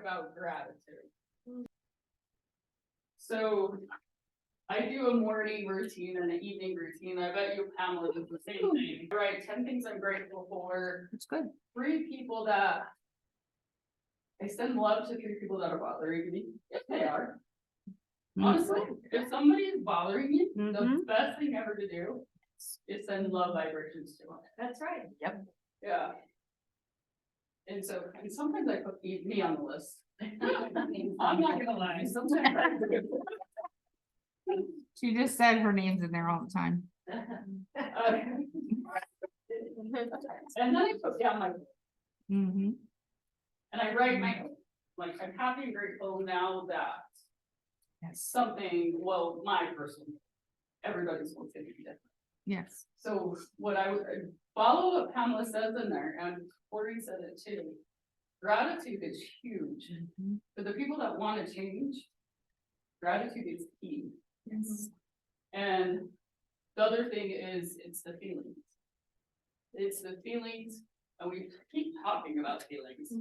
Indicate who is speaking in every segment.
Speaker 1: about gratitude. So I do a morning routine and an evening routine. I bet you, Pamela, does the same thing. I write 10 things I'm grateful for.
Speaker 2: That's good.
Speaker 1: 3 people that I send love to 3 people that are bothering me, if they are. Honestly, if somebody is bothering you, the best thing ever to do is send love vibrations to them.
Speaker 2: That's right. Yep.
Speaker 1: Yeah. And sometimes I put me on the list. I'm not gonna lie, sometimes I do.
Speaker 2: She just said her name's in there all the time.
Speaker 1: And then I put down my,
Speaker 2: Mm-hmm.
Speaker 1: and I write my, like, I'm happy and grateful now that
Speaker 2: Yes.
Speaker 1: something, well, my personal, everybody's going to be different.
Speaker 2: Yes.
Speaker 1: So what I would follow what Pamela says in there, and Corey said it too. Gratitude is huge. For the people that want to change, gratitude is key.
Speaker 2: Yes.
Speaker 1: And the other thing is, it's the feelings. It's the feelings, and we keep talking about feelings.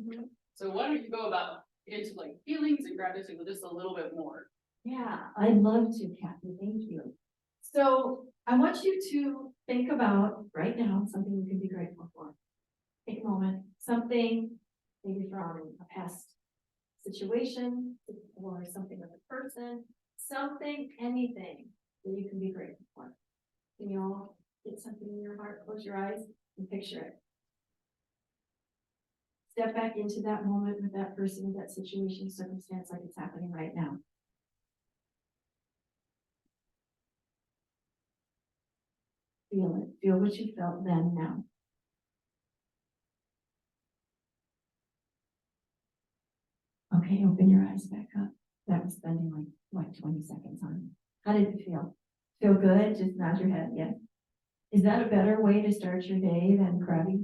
Speaker 1: So why don't you go about into like feelings and gratitude with just a little bit more?
Speaker 3: Yeah, I'd love to, Kathy. Thank you. So I want you to think about right now something you can be grateful for. Take a moment, something maybe from a past situation or something with a person, something, anything that you can be grateful for. Can you all get something in your heart, close your eyes and picture it. Step back into that moment with that person, that situation, circumstance like it's happening right now. Feel it. Feel what you felt then, now. Okay, open your eyes back up. That was spending like 20 seconds on it. How did it feel? Feel good? Just nod your head, yes. Is that a better way to start your day than crabby?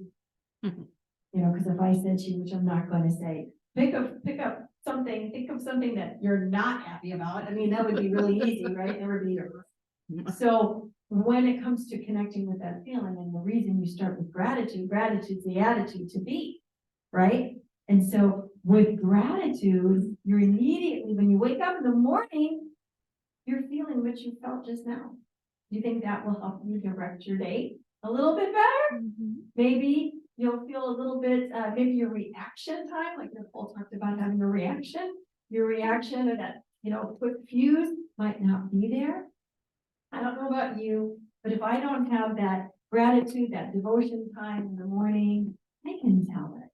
Speaker 3: You know, because if I said to you, which I'm not going to say, pick up something, think of something that you're not happy about. I mean, that would be really easy, right? Never be yours. So when it comes to connecting with that feeling, and the reason you start with gratitude, gratitude's the attitude to be, right? And so with gratitude, you're immediately, when you wake up in the morning, you're feeling what you felt just now. Do you think that will help you direct your day a little bit better? Maybe you'll feel a little bit, maybe your reaction time, like Nicole talked about having a reaction, your reaction of that, quick fuse might not be there. I don't know about you, but if I don't have that gratitude, that devotion time in the morning, I can tell it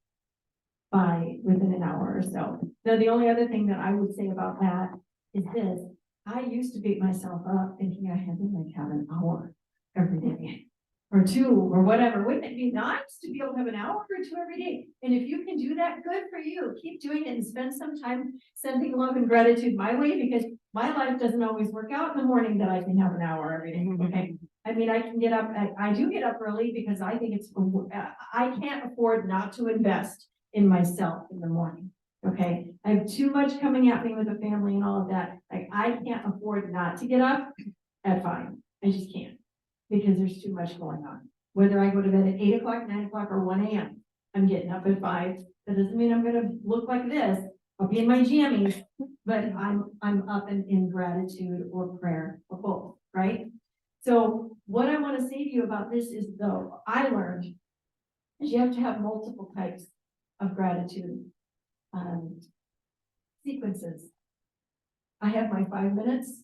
Speaker 3: by within an hour or so. Now, the only other thing that I would say about that is this. I used to beat myself up thinking I had to have an hour every day or 2 or whatever. Wouldn't it be nice to be able to have an hour or 2 every day? And if you can do that, good for you. Keep doing it and spend some time sending love and gratitude my way, because my life doesn't always work out in the morning that I can have an hour every day. Okay. I mean, I can get up, I do get up early because I think I can't afford not to invest in myself in the morning. Okay. I have too much coming at me with the family and all of that. Like, I can't afford not to get up at 5. I just can't, because there's too much going on. Whether I go to bed at 8 o'clock, 9 o'clock, or 1 a.m., I'm getting up at 5. That doesn't mean I'm going to look like this. I'll be in my jammies, but I'm up in gratitude or prayer or both, right? So what I want to say to you about this is, though, I learned is you have to have multiple types of gratitude sequences. I have my 5 minutes,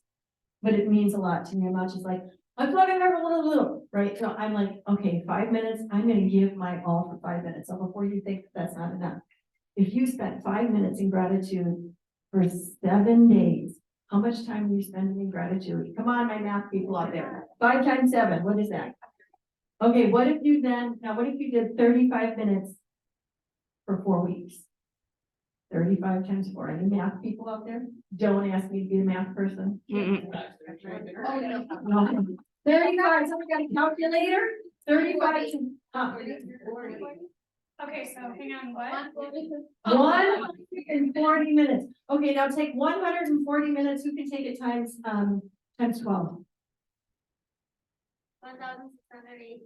Speaker 3: but it means a lot to me. I'm not just like, I'm talking about a little, right? So I'm like, okay, 5 minutes, I'm going to give my all for 5 minutes. So before you think that's not enough, if you spent 5 minutes in gratitude for 7 days, how much time are you spending in gratitude? Come on, my math people out there. 5 times 7, what is that? Okay, what if you did 35 minutes for 4 weeks? 35 times 4. Any math people out there? Don't ask me to be a math person. No. 35, somebody got a calculator? 35
Speaker 4: Okay, so hang on, what?
Speaker 3: 140 minutes. Okay, now take 140 minutes. Who can take it times 12?
Speaker 4: 1,680.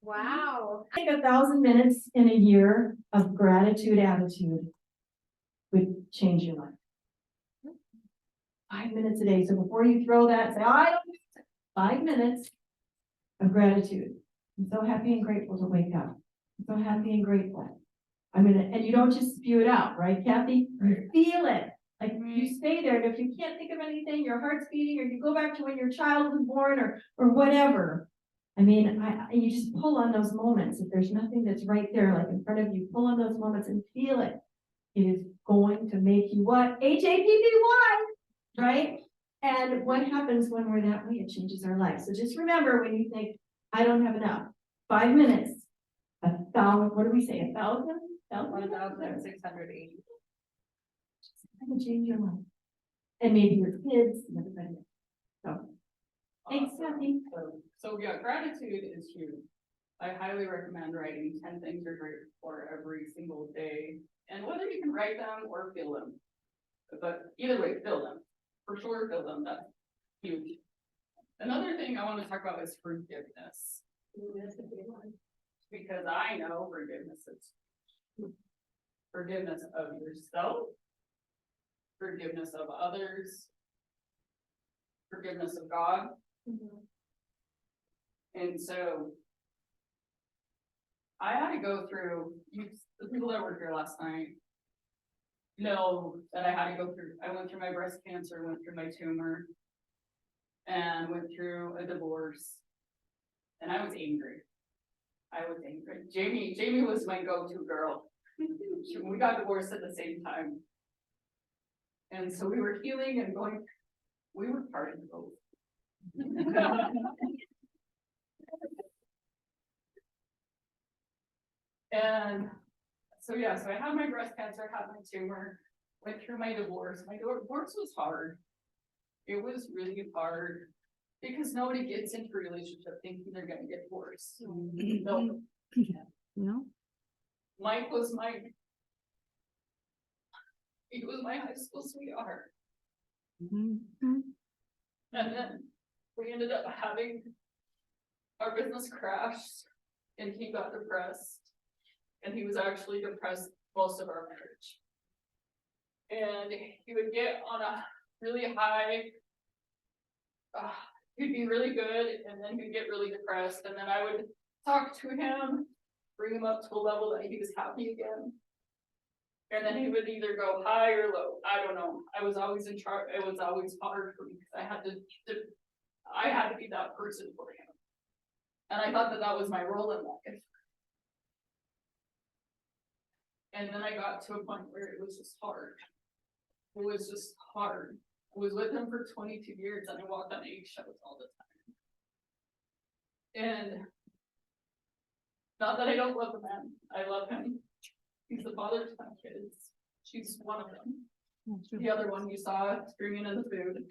Speaker 4: Wow.
Speaker 3: Take 1,000 minutes in a year of gratitude attitude. would change your life. 5 minutes a day. So before you throw that, say, I don't, 5 minutes of gratitude. I'm so happy and grateful to wake up. I'm so happy and grateful. And you don't just spew it out, right, Kathy? You feel it. Like you stay there, and if you can't think of anything, your heart's beating, or you go back to when your child was born, or whatever. You just pull on those moments. If there's nothing that's right there, like in front of you, pull on those moments and feel it. It is going to make you what? HAPPY, right? And what happens when we're that way? It changes our life. So just remember, when you think, I don't have enough, 5 minutes, 1,000, what do we say, 1,000?
Speaker 4: 1,680.
Speaker 3: It's going to change your life. And maybe your kids and everybody else. So, thanks, Kathy.
Speaker 1: So yeah, gratitude is huge. I highly recommend writing 10 things you're grateful for every single day. And whether you can write them or feel them. But either way, feel them. For sure, feel them. That's huge. Another thing I want to talk about is forgiveness. Because I know forgiveness is forgiveness of yourself, forgiveness of others, forgiveness of God. And so I had to go through, the people that were here last night know that I had to go through, I went through my breast cancer, went through my tumor, and went through a divorce. And I was angry. Jamie was my go-to girl. We got divorced at the same time. And so we were healing and going, we were partying both. And so I had my breast cancer, had my tumor, went through my divorce. My divorce was hard. It was really hard because nobody gets into a relationship thinking they're gonna get divorced. No.
Speaker 2: No.
Speaker 1: Mike was my high school sweetheart. And then we ended up having our business crash, and he got depressed, and he was actually depressed most of our marriage. And he would get on a really high, he'd be really good, and then he'd get really depressed, and then I would talk to him, bring him up to a level that he was happy again. And then he would either go high or low. I don't know. I was always in charge. It was always hard for me because I had to be that person for him. And I thought that was my role in life. And then I got to a point where it was just hard. It was just hard. I was with him for 22 years and I walked on eggshells all the time. And not that I don't love the man. I love him. He's the father to my kids. She's one of them. The other one you saw screaming in the food.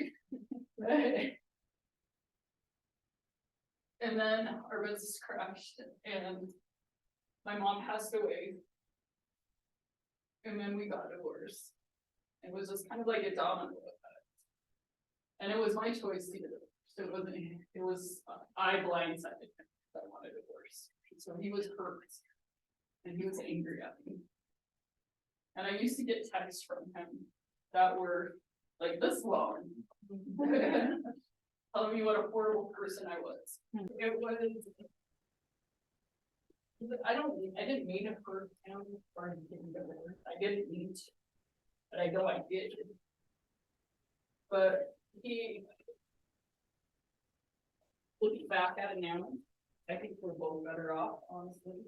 Speaker 1: And then our business crashed and my mom passed away. And then we got divorced. It was just kind of like a domino effect. And it was my choice to get divorced. It was, I blindsided him that I wanted a divorce. So he was hurt. And he was angry at me. And I used to get texts from him that were like this long. Telling me what a horrible person I was. It was, I didn't mean to hurt him or anything. I didn't mean to, but I know I did. But looking back at it now, I think we're both better off, honestly.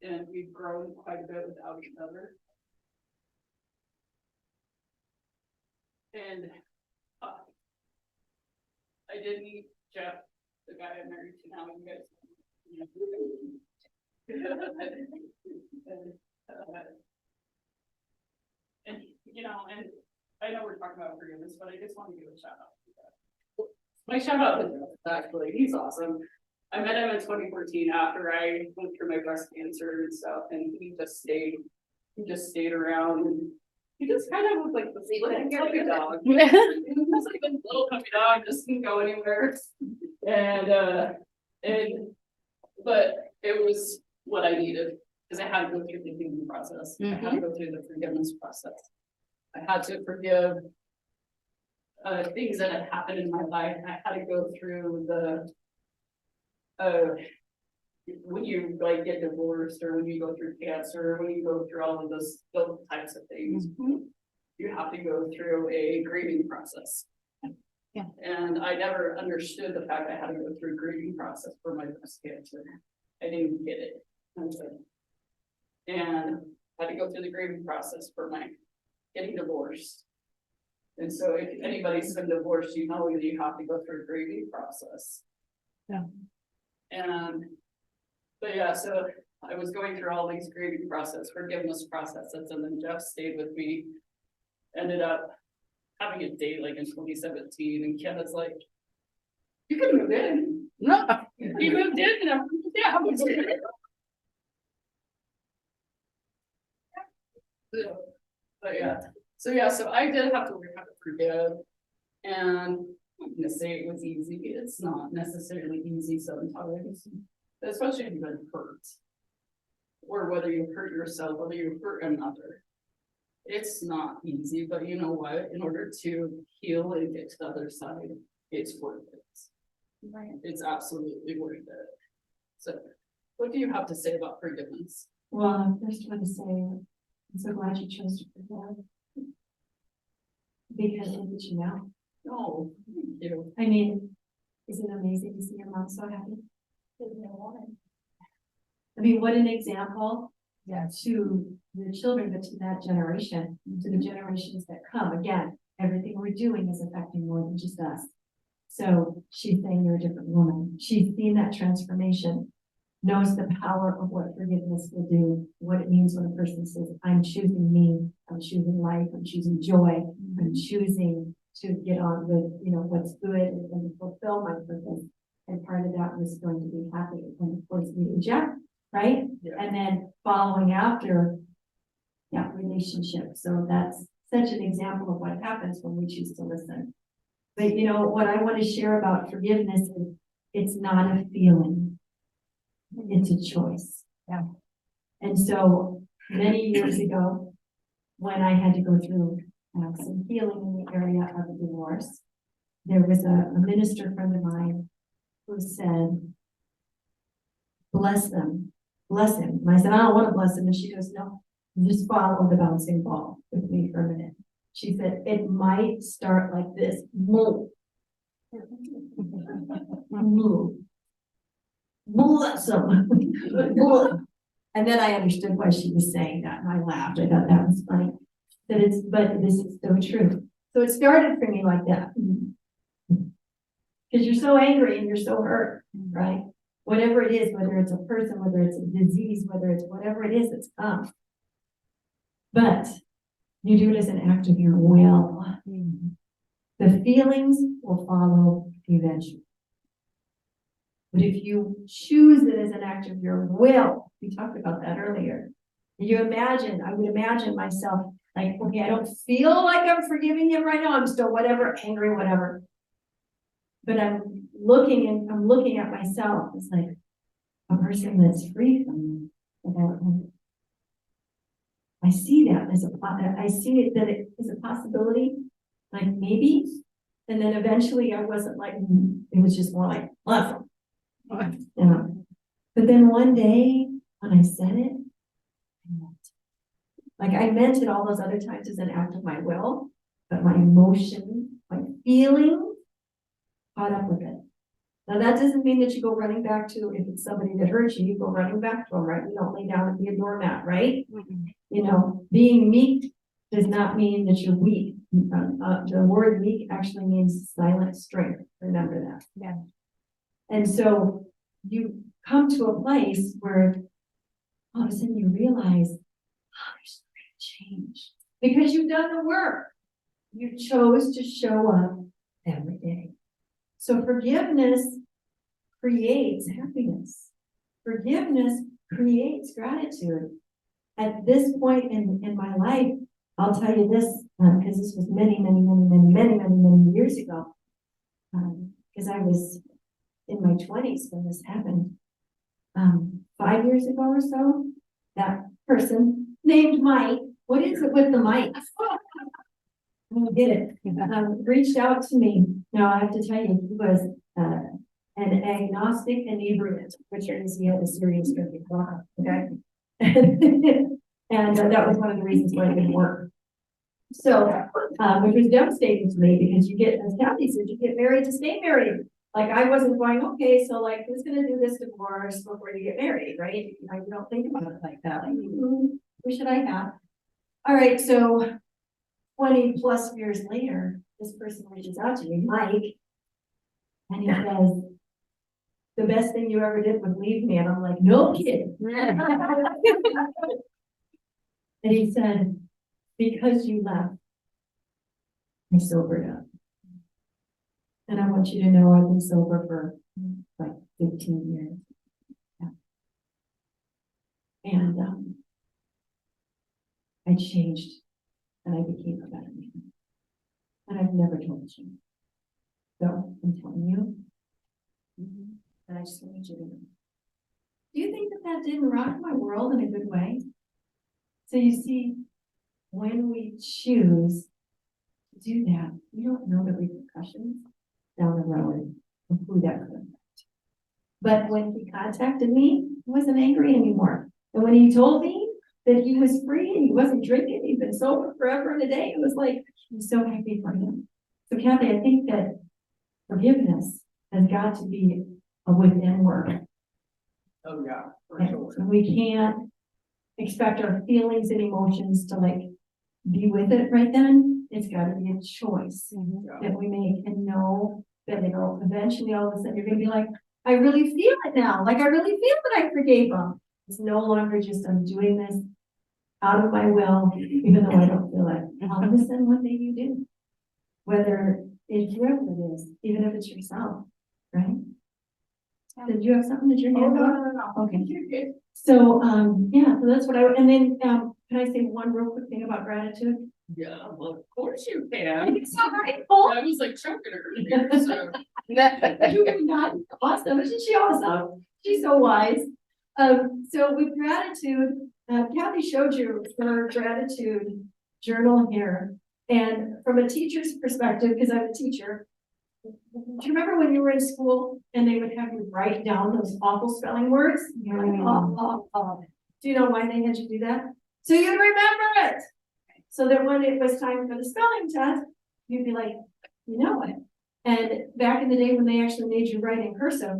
Speaker 1: And we've grown quite a bit without each other. And I did meet Jeff, the guy I'm married to now, you guys. And I know we're talking about forgiveness, but I just want to give a shout out. My shout out to Jeff, actually, he's awesome. I met him in 2014 after I went through my breast cancer and stuff, and he just stayed around, and he just kind of was like this little puppy dog. He was like a little puppy dog, just didn't go anywhere. But it was what I needed, because I had to go through the healing process. I had to go through the forgiveness process. I had to forgive things that had happened in my life. I had to go through the when you like get divorced, or when you go through cancer, when you go through all of those types of things, you have to go through a grieving process.
Speaker 2: Yeah.
Speaker 1: And I never understood the fact I had to go through a grieving process for my breast cancer. I didn't get it. And I had to go through the grieving process for my getting divorced. And so if anybody's been divorced, you know that you have to go through a grieving process.
Speaker 2: Yeah.
Speaker 1: And, but yeah, so I was going through all these grieving process, forgiveness processes, and then Jeff stayed with me. Ended up having a date like in 2017, and Kevin's like, "You can move in." No, he moved in, and I'm like, yeah, I was in. But yeah, so I did have to learn how to forgive, and I'm not gonna say it was easy. It's not necessarily easy sometimes, especially if you've been hurt, or whether you hurt yourself, whether you hurt another. It's not easy, but you know what? In order to heal and get to the other side, it's worth it.
Speaker 2: Right.
Speaker 1: It's absolutely worth it. So, what do you have to say about forgiveness?
Speaker 3: Well, I first want to say, I'm so glad you chose to forgive. Because look at you now.
Speaker 1: No, thank you.
Speaker 3: I mean, isn't it amazing to see your mom so happy? I mean, what an example. Yeah, to the children, but to that generation, to the generations that come. Again, everything we're doing is affecting more than just us. So she's saying you're a different woman. She's seen that transformation, knows the power of what forgiveness will do, what it means when a person says, I'm choosing me, I'm choosing life, I'm choosing joy, I'm choosing to get on with, you know, what's good and fulfill my purpose. And part of that was going to be happy. And of course, meeting Jeff, right?
Speaker 1: Yeah.
Speaker 3: And then following after that relationship. So that's such an example of what happens when we choose to listen. But you know, what I want to share about forgiveness is it's not a feeling. It's a choice.
Speaker 2: Yeah.
Speaker 3: And so many years ago, when I had to go through some healing in the area of a divorce, there was a minister friend of mine who said, bless them, bless him. And I said, I don't want to bless him. And she goes, no, just follow the bouncing ball with me for a minute. She said, it might start like this. Move. Move. Bless him. And then I understood why she was saying that, and I laughed. I thought that was funny. But this is so true. So it started for me like that. Because you're so angry and you're so hurt, right? Whatever it is, whether it's a person, whether it's a disease, whether it's whatever it is that's come. But you do it as an act of your will. The feelings will follow eventually. But if you choose it as an act of your will, we talked about that earlier. I would imagine myself like, okay, I don't feel like I'm forgiving him right now. I'm still whatever, angry, whatever. But I'm looking at myself as like a person that's free from that. I see that I see it that it is a possibility, like maybe, and then eventually I wasn't like, it was just more like, love. You know. But then one day when I said it, I meant it all those other times as an act of my will, but my emotion, my feeling caught up with it. Now that doesn't mean that you go running back to, if it's somebody that hurt you, you go running back to them, right? You don't lay down and be a doormat, right? You know, being meek does not mean that you're weak. The word meek actually means silent strength. Remember that.
Speaker 2: Yeah.
Speaker 3: And so you come to a place where all of a sudden you realize, oh, there's a great change. Because you've done the work. You chose to show up every day. So forgiveness creates happiness. Forgiveness creates gratitude. At this point in my life, I'll tell you this, because this was many years ago. Because I was in my 20s when this happened. 5 years ago or so, that person named Mike What is it with the mic? I get it. Reached out to me. Now I have to tell you, he was an agnostic inebriate, which means he had a serious drinking problem. Okay, and that was one of the reasons why it didn't work. So, which was devastating to me because you get, as Kathy said, you get married to stay married. Like I wasn't going, okay, so like who's gonna do this divorce before you get married, right? I don't think about it like that. Like, who should I have? All right, so 20 plus years later, this person reaches out to me, Mike, and he says, the best thing you ever did was leave me. And I'm like, no kidding. And he said, because you left, I sobered up. And I want you to know I've been sober for like 15 years. Yeah. And I changed and I became a better man. And I've never told you. So I'm telling you. And I just want you to know. Do you think that that didn't rock my world in a good way? So you see, when we choose to do that, we don't know the repercussions down the road of who that could affect. But when he contacted me, he wasn't angry anymore. And when he told me that he was free and he wasn't drinking, he'd been sober forever and a day, it was like, I'm so happy for him. So Kathy, I think that forgiveness has got to be a within work.
Speaker 1: Oh, yeah, for
Speaker 3: And
Speaker 1: sure.
Speaker 3: we can't expect our feelings and emotions to like be with it right then. It's got to be a choice that we make and know that it'll eventually all of a sudden you're going to be like, I really feel it now. Like I really feel that I forgave him. It's no longer just I'm doing this out of my will, even though I don't feel it. All of a sudden one day you do. Whether it's whoever it is, even if it's yourself, right? Did you have something that you're hand on?
Speaker 1: No.
Speaker 3: Okay. So, yeah, so that's what and then, can I say one real quick thing about gratitude?
Speaker 1: Yeah, well, of course you can.
Speaker 3: I'm so grateful.
Speaker 1: I was like choking her earlier, so.
Speaker 3: You're not awesome. Isn't she awesome? She's so wise. So with gratitude, Kathy showed you her gratitude journal here. And from a teacher's perspective, because I'm a teacher, do you remember when you were in school and they would have you write down those awful spelling words? You're like, Do you know why they had you do that? So you'd remember it. So that when it was time for the spelling test, you'd be like, you know it. And back in the day when they actually made you writing in cursive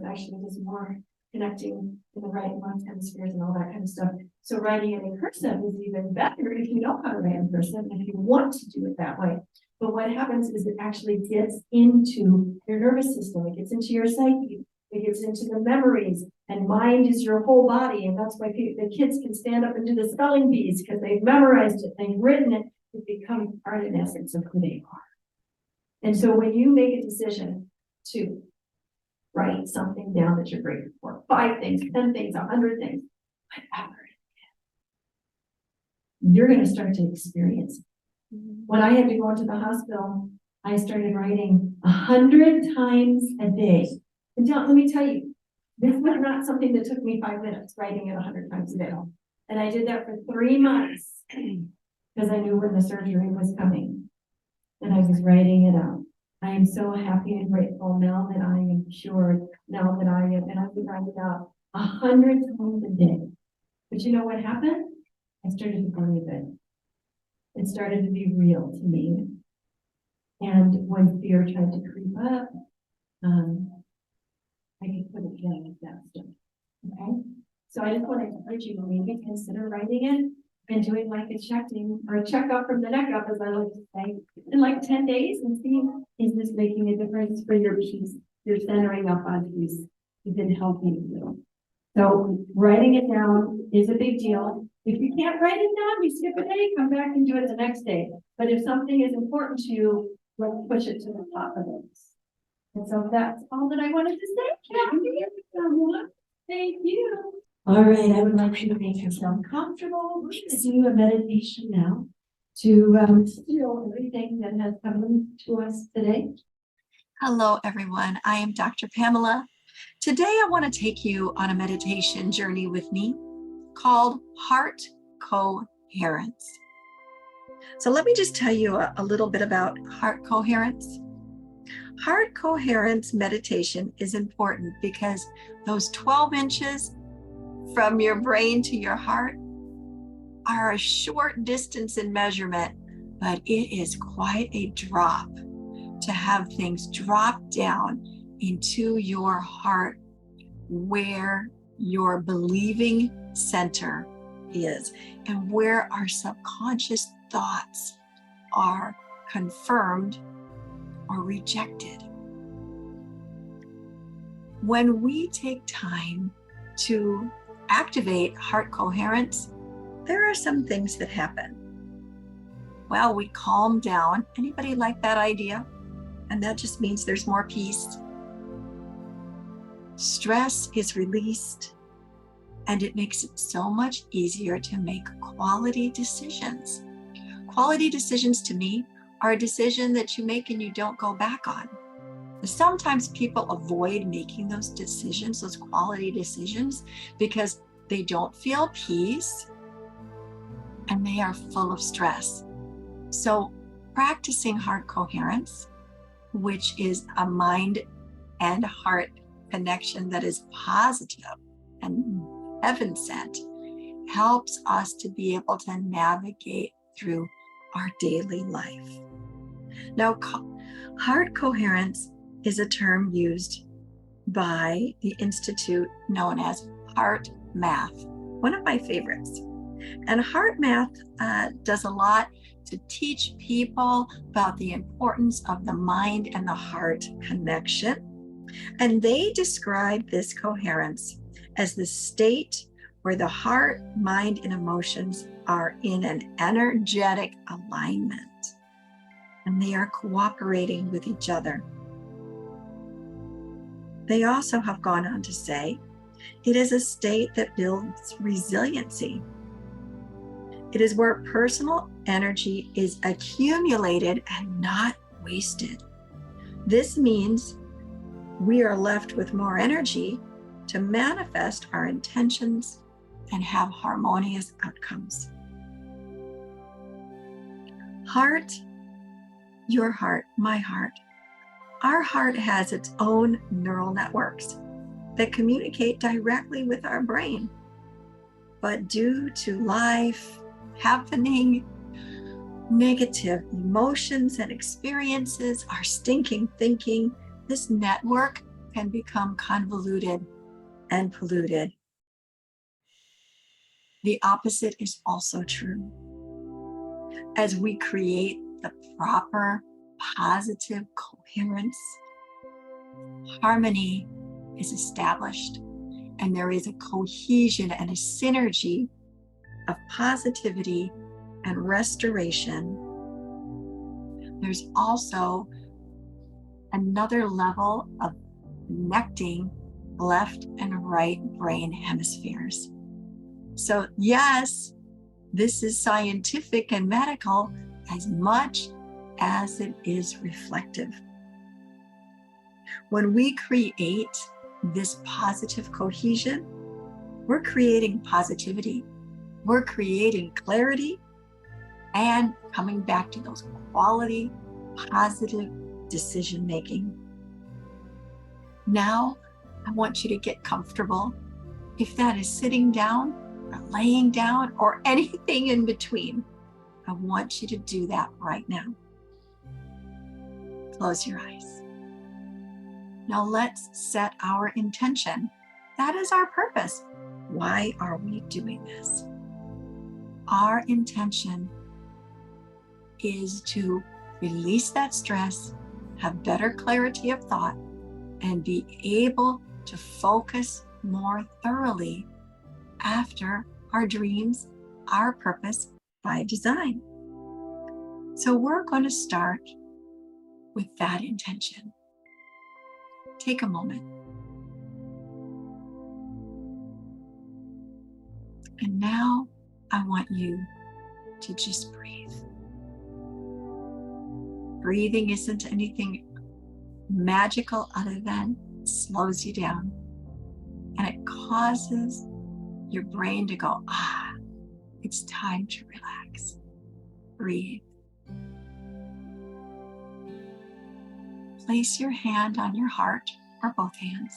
Speaker 3: actually was more connecting in the right and left hemispheres and all that kind of stuff. So writing it in cursive is even better if you know how to write in cursive and if you want to do it that way. But what happens is it actually gets into your nervous system. It gets into your psyche. It gets into the memories. And mind is your whole body. And that's why the kids can stand up and do the spelling bees because they've memorized it, they've written it. It becomes part in essence of who they are. And so when you make a decision to write something down that you're grateful for, 5 things, 10 things, 100 things, whatever, you're going to start to experience it. When I had to go into the hospital, I started writing 100 times a day. And let me tell you, this was not something that took me 5 minutes, writing it 100 times a day. And I did that for 3 months because I knew when the surgery was coming. And I was writing it out. I am so happy and grateful now that I am cured, now that I am, and I would write it out 100 times a day. But you know what happened? I started to believe it. It started to be real to me. And when fear tried to creep up, I could put it down with that stuff. Okay? So I just want to encourage you to maybe consider writing it and doing like a check-in or a checkup from the neck up, as I like to say, in like 10 days and see, is this making a difference for your peace? You're centering up on peace. Is it helping you? So writing it down is a big deal. If you can't write it down, you skip a day, come back and do it the next day. But if something is important to you, let's push it to the top of it. And so that's all that I wanted to say. Thank you. All right, I would like you to make yourself comfortable. We're going to do a meditation now to feel everything that has come to us today.
Speaker 2: Hello, everyone. I am Dr. Pamela. Today, I want to take you on a meditation journey with me called Heart Coherence coherence. So let me just tell you a little bit about heart coherence. Heart coherence meditation is important because those 12 inches from your brain to your heart are a short distance in measurement, but it is quite a drop to have things drop down into your heart where your believing center is and where our subconscious thoughts are confirmed or rejected. When we take time to activate heart coherence, there are some things that happen. Well, we calm down. Anybody like that idea? And that just means there's more peace. Stress is released, and it makes it so much easier to make quality decisions. Quality decisions to me are a decision that you make and you don't go back on. Sometimes people avoid making those decisions, those quality decisions, because they don't feel peace and they are full of stress. So practicing heart coherence, which is a mind and heart connection that is positive and heaven sent, helps us to be able to navigate through our daily life. Now, heart coherence is a term used by the institute known as Heart Math, one of my favorites. And Heart Math does a lot to teach people about the importance of the mind and the heart connection. And they describe this coherence as the state where the heart, mind, and emotions are in an energetic alignment and they are cooperating with each other. They also have gone on to say it is a state that builds resiliency. It is where personal energy is accumulated and not wasted. This means we are left with more energy to manifest our intentions and have harmonious outcomes. Heart, your heart, my heart. Our heart has its own neural networks that communicate directly with our brain. But due to life happening, negative emotions and experiences, our stinking thinking, this network can become convoluted and polluted. The opposite is also true. As we create the proper positive coherence, harmony is established, and there is a cohesion and a synergy of positivity and restoration. There's also another level of connecting left and right brain hemispheres. So yes, this is scientific and medical as much as it is reflective. When we create this positive cohesion, we're creating positivity, we're creating clarity, and coming back to those quality, positive decision making. Now, I want you to get comfortable. If that is sitting down or laying down or anything in between, I want you to do that right now. Close your eyes. Now let's set our intention. That is our purpose. Why are we doing this? Our intention is to release that stress, have better clarity of thought, and be able to focus more thoroughly after our dreams, our purpose by design. So we're going to start with that intention. Take a moment. And now I want you to just breathe. Breathing isn't anything magical other than it slows you down. And it causes your brain to go, ah, It's time to relax. Breathe. Place your hand on your heart, or both hands,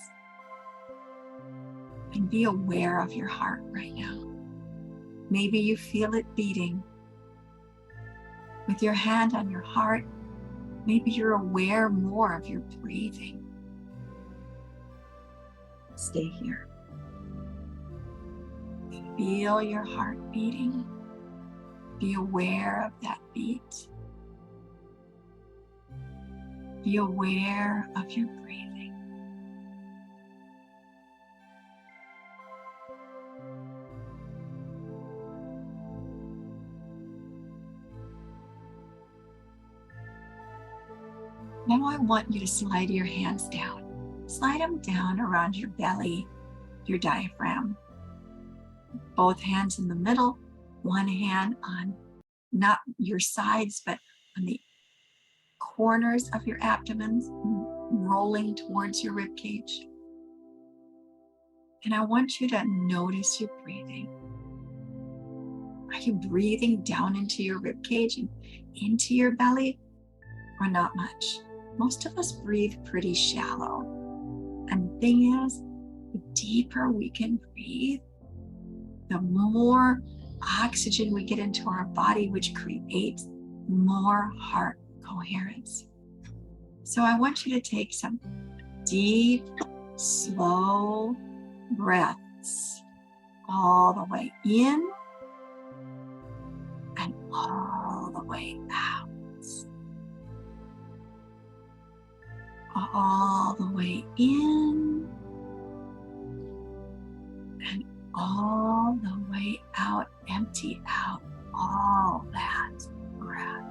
Speaker 2: and be aware of your heart right now. Maybe you feel it beating. With your hand on your heart, maybe you're aware more of your breathing. Stay here. Feel your heart beating. Be aware of that beat. Be aware of your breathing. Now I want you to slide your hands down. Slide them down around your belly, your diaphragm. Both hands in the middle, one hand on not your sides, but on the corners of your abdomen, rolling towards your rib cage. And I want you to notice your breathing. Are you breathing down into your rib cage and into your belly, or not much? Most of us breathe pretty shallow. And the thing is, the deeper we can breathe, the more oxygen we get into our body, which creates more heart coherence. So I want you to take some deep, slow breaths all the way in and all the way out. All the way in and all the way out. Empty out all that breath.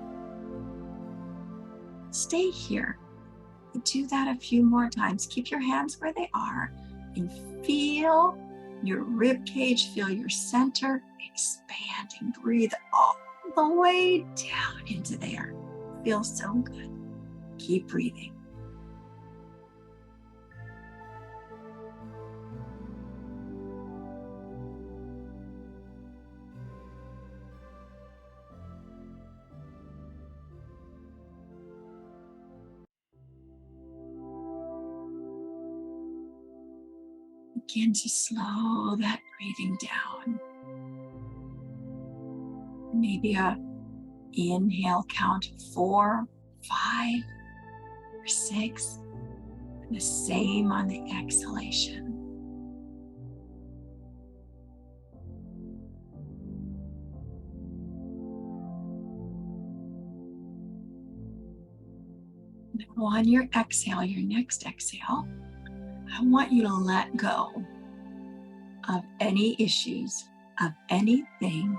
Speaker 2: Stay here. Do that a few more times. Keep your hands where they are and feel your rib cage, feel your center expanding. Breathe all the way down into there. Feels so good. Keep breathing. Begin to slow that breathing down. Maybe a inhale count of 4, 5, or 6. And the same on the exhalation. Now on your exhale, your next exhale, I want you to let go of any issues, of anything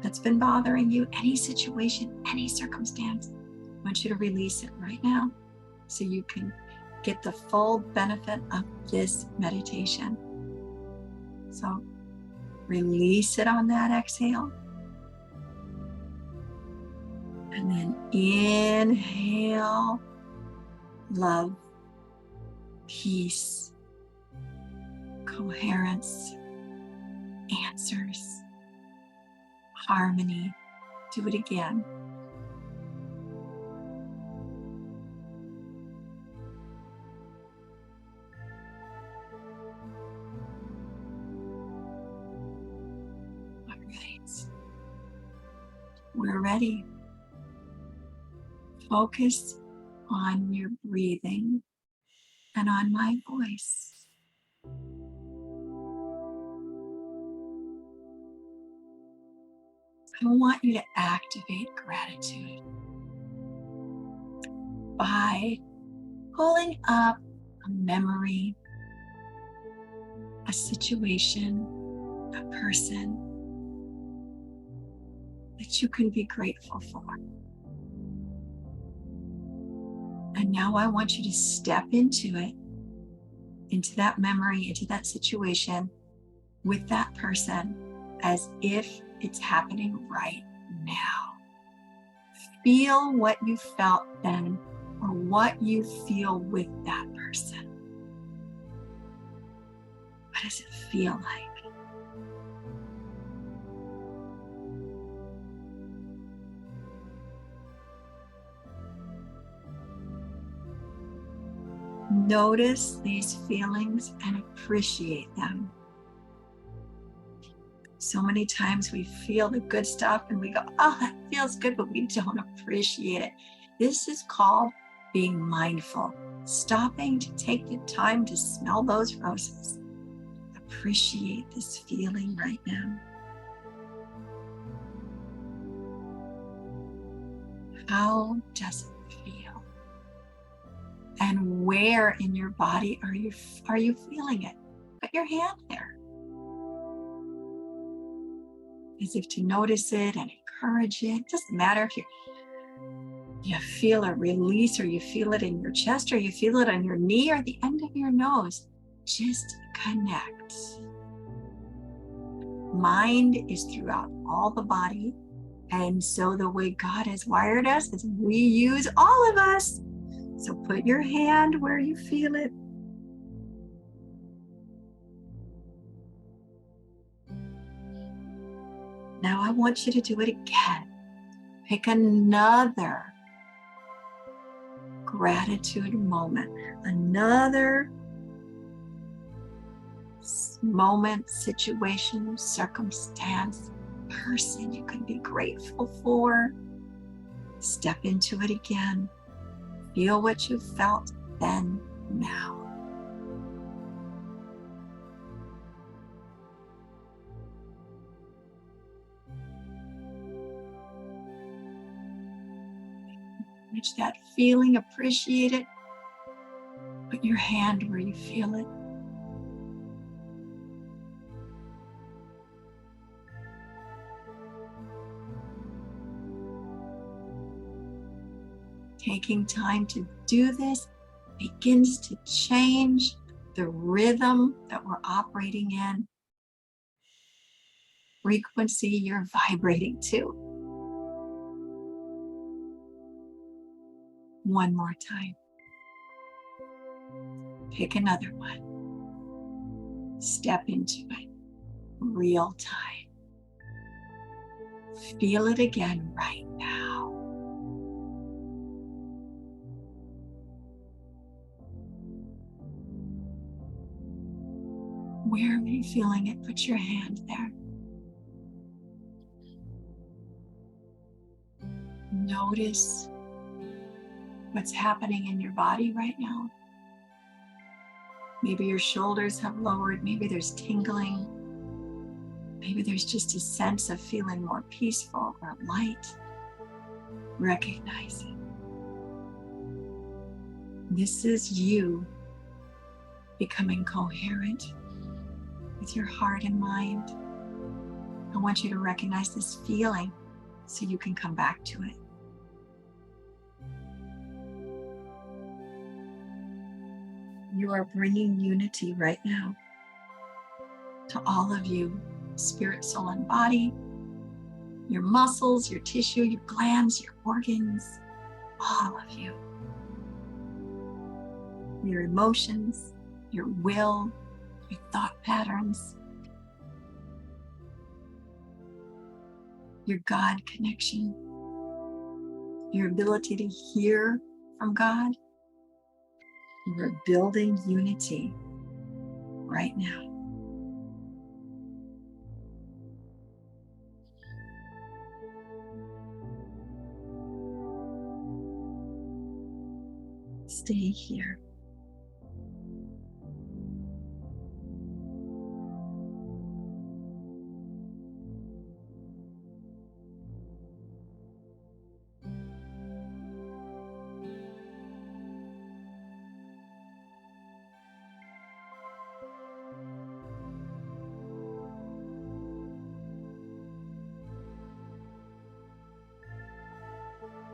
Speaker 2: that's been bothering you, any situation, any circumstance. I want you to release it right now so you can get the full benefit of this meditation. So release it on that exhale. And then inhale love, peace, coherence, answers, harmony. Do it again. All right. We're ready. Focus on your breathing and on my voice. I want you to activate gratitude by pulling up a memory, a situation, a person that you can be grateful for. And now I want you to step into it, into that memory, into that situation with that person as if it's happening right now. Feel what you felt then or what you feel with that person. What does it feel like? Notice these feelings and appreciate them. So many times we feel the good stuff and we go, oh, that feels good, but we don't appreciate it. This is called being mindful, stopping to take the time to smell those roses. Appreciate this feeling right now. How does it feel? And where in your body are you feeling it? Put your hand there. As if to notice it and encourage it. It doesn't matter if you feel a release, or you feel it in your chest, or you feel it on your knee or the end of your nose. Just connect. Mind is throughout all the body. And so the way God has wired us is we use all of us. So put your hand where you feel it. Now I want you to do it again. Pick another gratitude moment, another moment, situation, circumstance, person you can be grateful for. Step into it again. Feel what you felt then, now. Reach that feeling, appreciate it. Put your hand where you feel it. Taking time to do this begins to change the rhythm that we're operating in, frequency you're vibrating to. One more time. Pick another one. Step into it. Real time. Feel it again right now. Where are you feeling it? Put your hand there. Notice what's happening in your body right now. Maybe your shoulders have lowered. Maybe there's tingling. Maybe there's just a sense of feeling more peaceful or light. Recognize it. This is you becoming coherent with your heart and mind. I want you to recognize this feeling so you can come back to it. You are bringing unity right now to all of you, spirit, soul, and body, your muscles, your tissue, your glands, your organs, all of you. Your emotions, your will, your thought patterns, your God connection, your ability to hear from God. We're building unity right now. Stay here.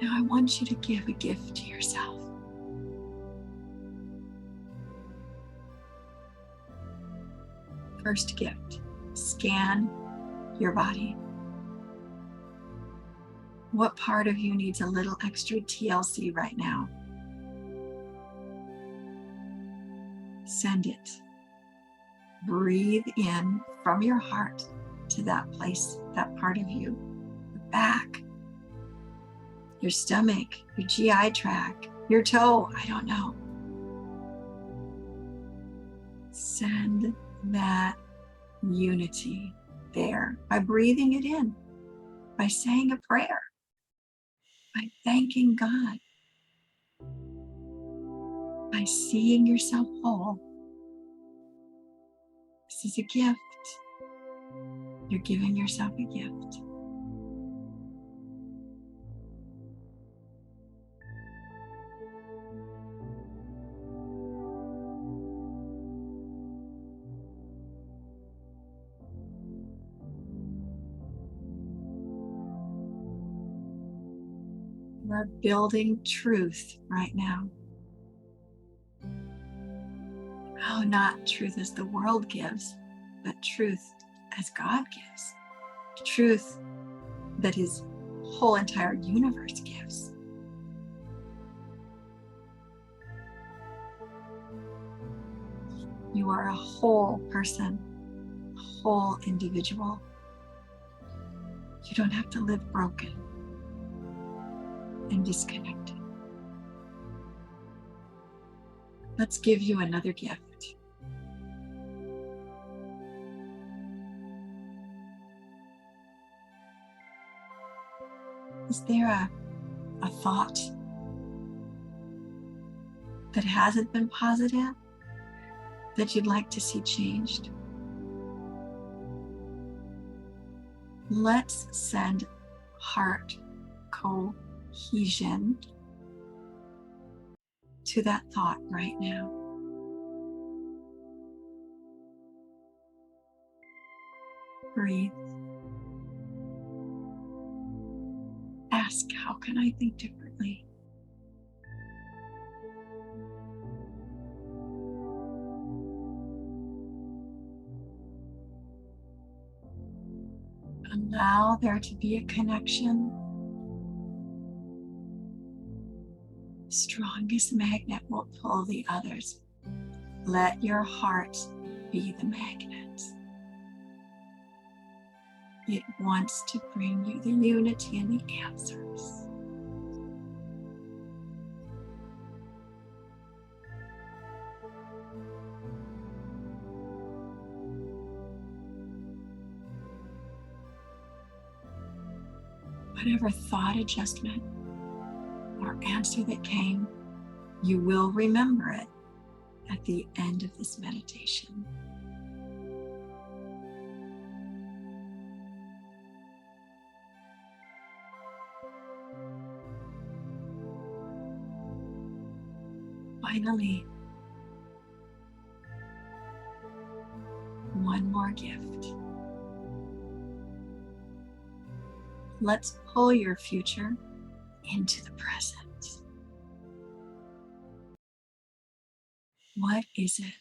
Speaker 2: Now I want you to give a gift to yourself. First gift, scan your body. What part of you needs a little extra TLC right now? Send it. Breathe in from your heart to that place, that part of you. The back, your stomach, your GI tract, your toe, I don't know. send that unity there by breathing it in, by saying a prayer, by thanking God, by seeing yourself whole. This is a gift. You're giving yourself a gift. We're building truth right now. Oh, not truth as the world gives, but truth as God gives. Truth that His whole entire universe gives. You are a whole person, a whole individual. You don't have to live broken and disconnected. Let's give you another gift. Is there a thought that hasn't been positive that you'd like to see changed? Let's send heart cohesion to that thought right now. Breathe. Ask, how can I think differently? Allow there to be a connection. Strongest magnet will pull the others. Let your heart be the magnet. It wants to bring you the unity and the answers. Whatever thought adjustment or answer that came, you will remember it at the end of this meditation. Finally, one more gift. Let's pull your future into the present. What is it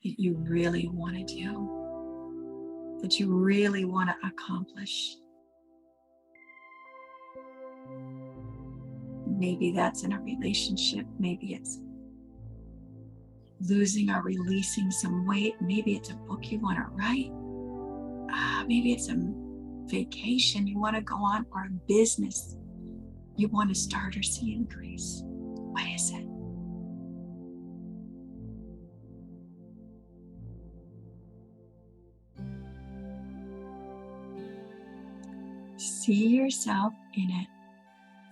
Speaker 2: that you really want to do? That you really want to accomplish? Maybe that's in a relationship. Maybe it's losing or releasing some weight. Maybe it's a book you want to write. Maybe it's a vacation you want to go on, or a business you want to start or see increase. What is it? See yourself in it,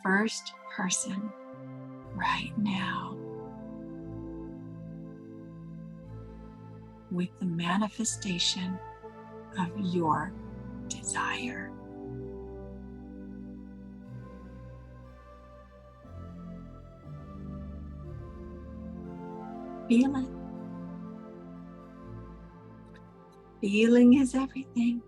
Speaker 2: first person, right now, with the manifestation of your desire. Feel it. Feeling is everything.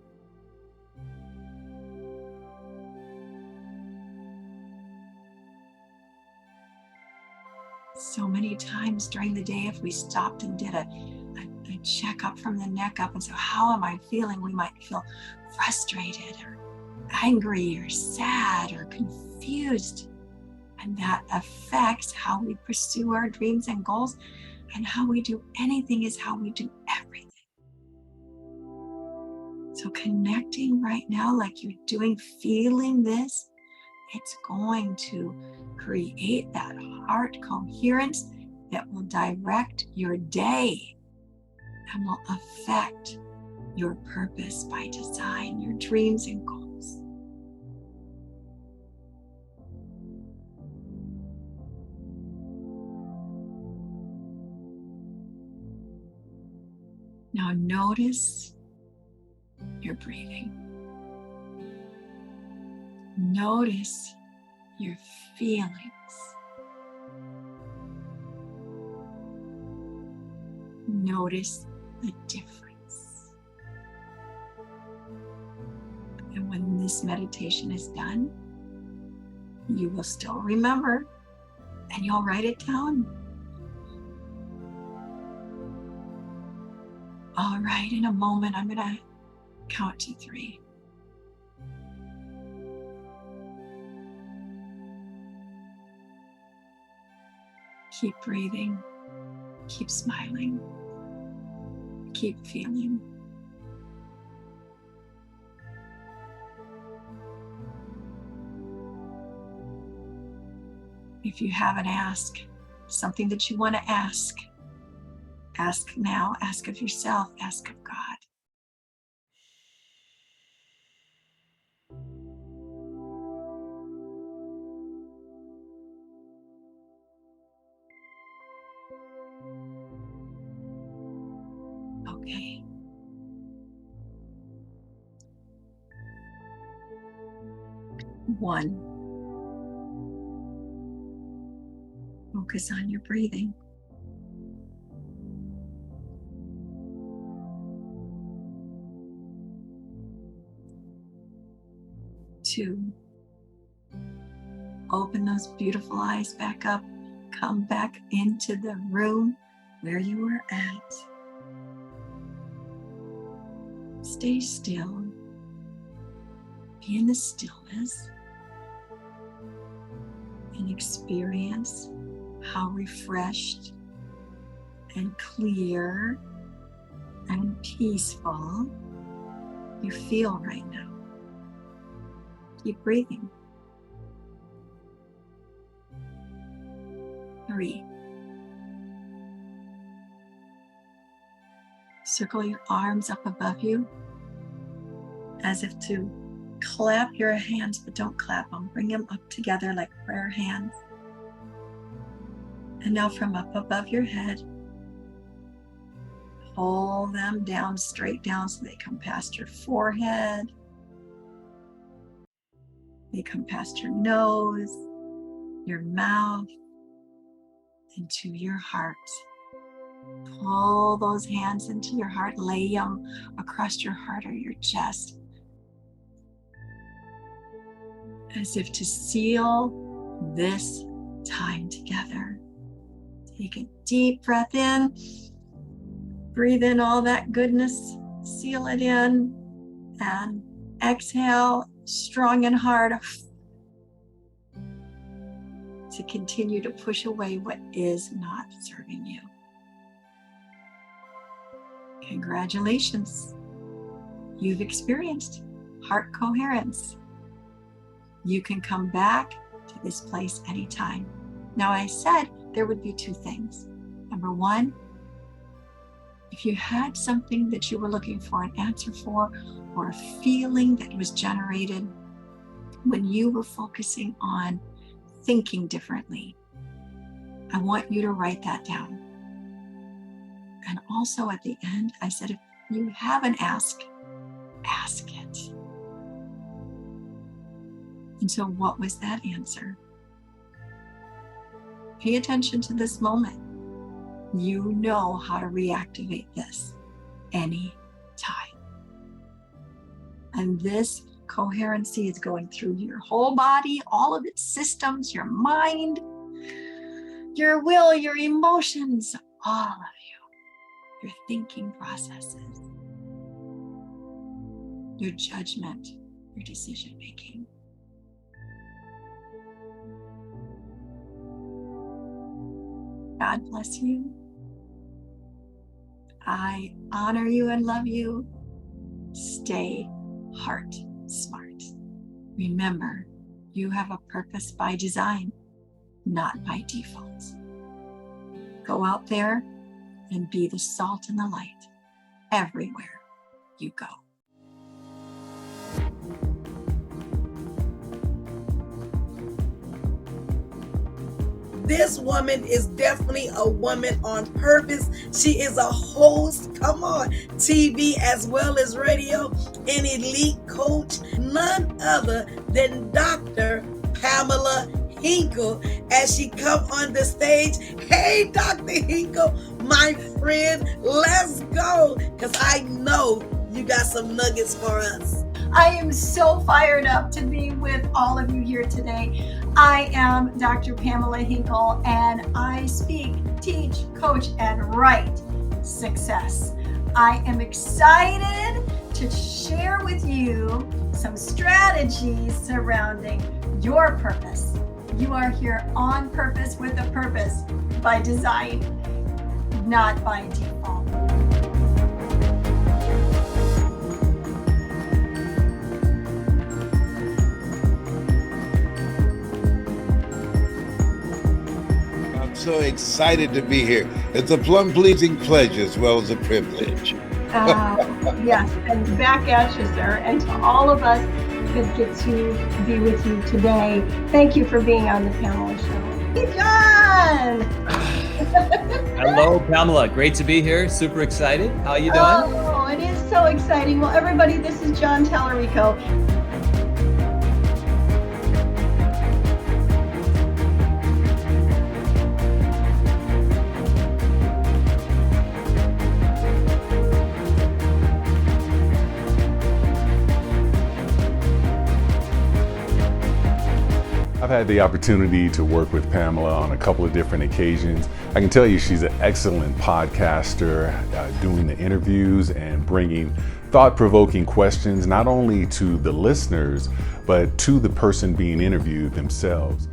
Speaker 2: So many times during the day, if we stopped and did a checkup from the neck up, and so how am I feeling? We might feel frustrated or angry or sad or confused. And that affects how we pursue our dreams and goals, and how we do anything is how we do everything. So connecting right now, like you're doing, feeling this, it's going to create that heart coherence that will direct your day. and will affect your purpose by design, your dreams and goals. Now notice your breathing. Notice your feelings. Notice the difference. And when this meditation is done, you will still remember and you'll write it down. All right, in a moment, I'm going to count to 3. Keep breathing, keep smiling, keep feeling. If you have an ask, something that you want to ask now, ask of yourself, ask of God. Okay. One, focus on your breathing. 2, open those beautiful eyes back up. Come back into the room where you were at. Stay still. Be in the stillness and experience how refreshed and clear and peaceful you feel right now. Keep breathing. 3. Circle your arms up above you as if to clap your hands, but don't clap them. Bring them up together like prayer hands. And now from up above your head, pull them down, straight down so they come past your forehead. They come past your nose, your mouth, into your heart. Pull those hands into your heart, lay them across your heart or your chest, as if to seal this time together. Take a deep breath in, breathe in all that goodness, seal it in, and exhale strong and hard to continue to push away what is not serving you. Congratulations. You've experienced heart coherence. You can come back to this place anytime. Now, I said there would be 2 things. Number 1, if you had something that you were looking for an answer for, or a feeling that was generated when you were focusing on thinking differently, I want you to write that down. And also at the end, I said, if you have an ask it. And so what was that answer? Pay attention to this moment. You know how to reactivate this any time. And this coherency is going through your whole body, all of its systems, your mind, your will, your emotions, all of you, your thinking processes, your judgment, your decision making. God bless you. I honor you and love you. Stay heart smart. Remember, you have a purpose by design, not by default. Go out there and be the salt and the light everywhere you go.
Speaker 5: This woman is definitely a woman on purpose. She is a host, come on, TV as well as radio, an elite coach, none other than Dr. Pamela Hinkle, as she come on the stage. Hey, Dr. Hinkle, my friend, let's go, because I know you got some nuggets for us.
Speaker 2: I am so fired up to be with all of you here today. I am Dr. Pamela Hinkle, and I speak, teach, coach, and write success. I am excited to share with you some strategies surrounding your purpose. You are here on purpose with a purpose, by design, not by default.
Speaker 6: So excited to be here. It's a plum-pleasing pleasure as well as a privilege.
Speaker 2: Yes, and back at you, sir. And to all of us that get to be with you today, thank you for being on the Pamela Show. Hey, John!
Speaker 7: Hello, Pamela. Great to be here. Super excited. How are you doing?
Speaker 2: Oh, it is so exciting. Well, everybody, this is John Tallarico.
Speaker 8: I've had the opportunity to work with Pamela on a couple of different occasions. I can tell you she's an excellent podcaster, doing the interviews and bringing thought-provoking questions, not only to the listeners, but to the person being interviewed themselves.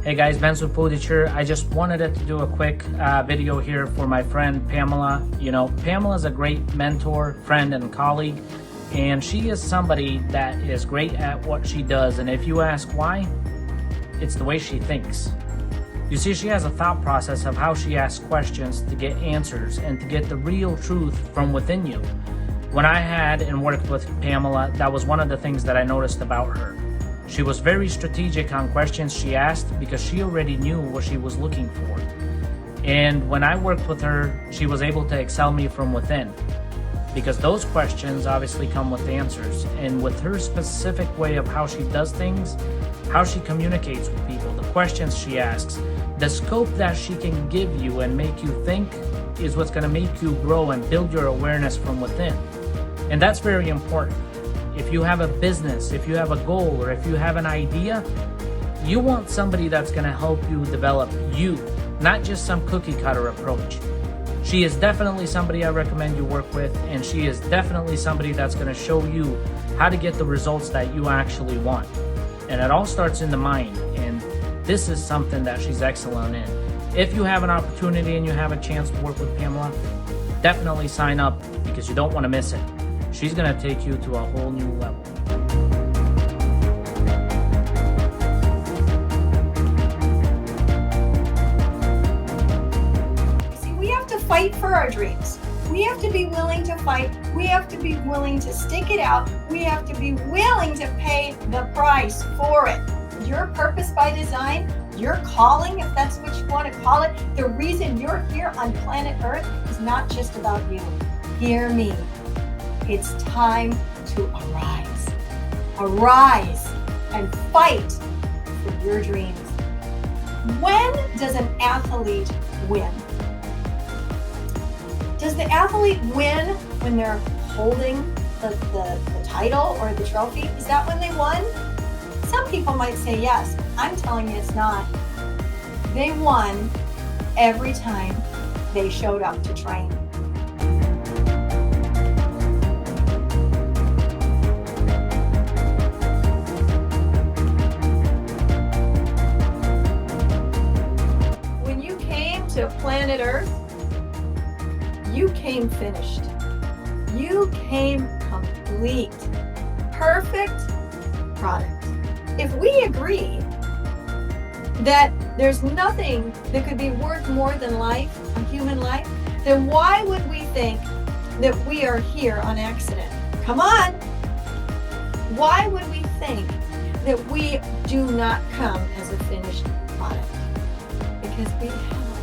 Speaker 9: Hey guys, Benzo Pudicher. I just wanted to do a quick video here for my friend Pamela. You know, Pamela's a great mentor, friend, and colleague, and she is somebody that is great at what she does. And if you ask why, it's the way she thinks. You see, she has a thought process of how she asks questions to get answers and to get the real truth from within you. When I had and worked with Pamela, that was one of the things that I noticed about her. She was very strategic on questions she asked because she already knew what she was looking for. And when I worked with her, she was able to excel me from within, because those questions obviously come with answers. And with her specific way of how she does things, how she communicates with people, the questions she asks, the scope that she can give you and make you think is what's going to make you grow and build your awareness from within. And that's very important. If you have a business, if you have a goal, or if you have an idea, you want somebody that's going to help you develop you, not just some cookie cutter approach. She is definitely somebody I recommend you work with, and she is definitely somebody that's going to show you how to get the results that you actually want. And it all starts in the mind, and this is something that she's excellent in. If you have an opportunity and you have a chance to work with Pamela, definitely sign up, because you don't want to miss it. She's going to take you to a whole new level.
Speaker 2: See, we have to fight for our dreams. We have to be willing to fight. We have to be willing to stick it out. We have to be willing to pay the price for it. Your purpose by design, your calling, if that's what you want to call it, the reason you're here on planet Earth is not just about you. Hear me. It's time to arise. Arise and fight for your dreams. When does an athlete win? Does the athlete win when they're holding the title or the trophy? Is that when they won? Some people might say yes. I'm telling you it's not. They won every time they showed up to train. To planet Earth, you came finished. You came complete, perfect,
Speaker 10: product. If we agree that there's nothing that could be worth more than life, a human life, then why would we think that we are here on accident? Come on! Why would we think that we do not come as a finished product? Because we have